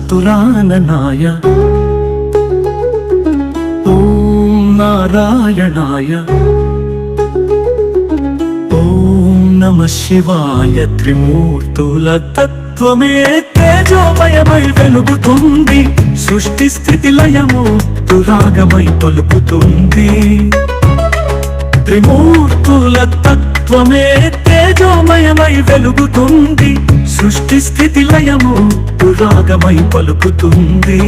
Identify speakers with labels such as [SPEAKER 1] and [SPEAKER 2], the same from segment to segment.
[SPEAKER 1] చతురాననాయ ఓం నారాయణాయ ఓం నమః శివాయ. త్రిమూర్తుల తత్వమే తేజోమయమై వెలుగుతుంది, సృష్టి స్థితి లయము తురాగమై పలుకుతుంది. త్రిమూర్తుల తత్వమే తేజోమయమై వెలుగుతుంది, సృష్టి స్థితి లయము తురాగమై పలుకుతుంది.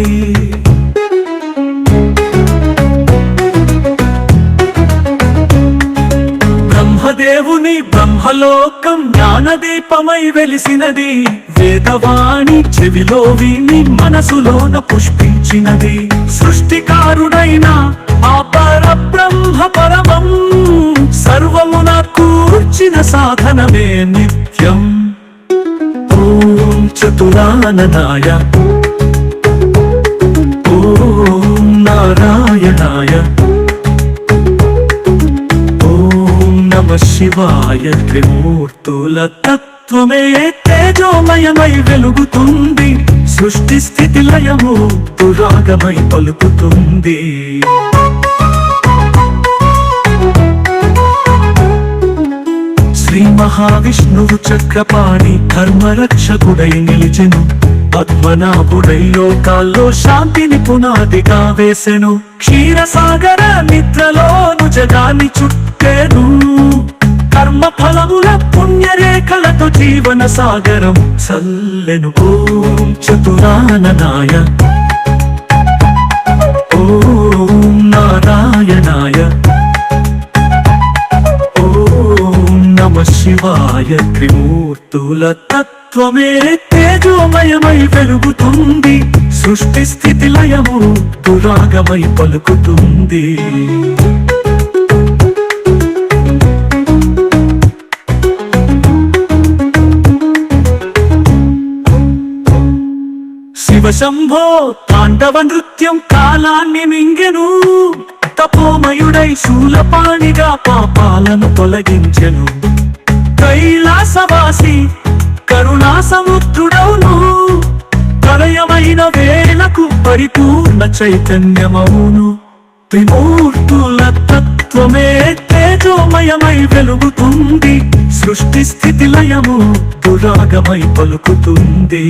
[SPEAKER 1] బ్రహ్మదేవుని బ్రహ్మలోకం జ్ఞానదీపమై వెలిసినది, వేదవాణి చెవిలో విని మనసులోన పుష్పించినది. సృష్టికారుడైన ఆ పరబ్రహ్మ పరమం సర్వమున కూర్చిన సాధనమే నిత్యం. ఓం చతురాననాయ ఓం నారాయణాయ ఓం నమః శివాయ. త్రిమూర్తుల తత్వమే తేజోమయమై వెలుగుతుంది, సృష్టి స్థితి లయము తురాగమై పలుకుతుంది. శ్రీ మహావిష్ణువు చక్రపాణి ధర్మరక్షకుడై నిలిచెను, పద్మనాభుడై లోకాల్లో శాంతిని పునాదిగా వేసెను. క్షీరసాగర నిద్రలోను జగాన్ని చుట్టెను, కర్మ ఫలముల పుణ్యరేఖలతో జీవన సాగరం చల్లెను. ఓం చతురాననాయ ఓం నారాయణాయ ఓం నమః శివాయ. త్రిమూర్తుల తత్వమే తేజోమయమై వెలుగుతుంది, సృష్టి స్థితి లయము తురాగమై పలుకుతుంది. శివశంభో తాండవ నృత్యం కాలాన్ని మింగెను, తపోమయుడై శూలపాణిగా పాపాలను తొలగించెను. కైలాసవాసి కరుణా సముద్రుడవును, ప్రళయమైన వేలకు పరిపూర్ణ చైతన్యమవును. త్రిమూర్తుల తత్వమే తేజోమయమై వెలుగుతుంది, సృష్టి స్థితి లయము తురాగమై పలుకుతుంది.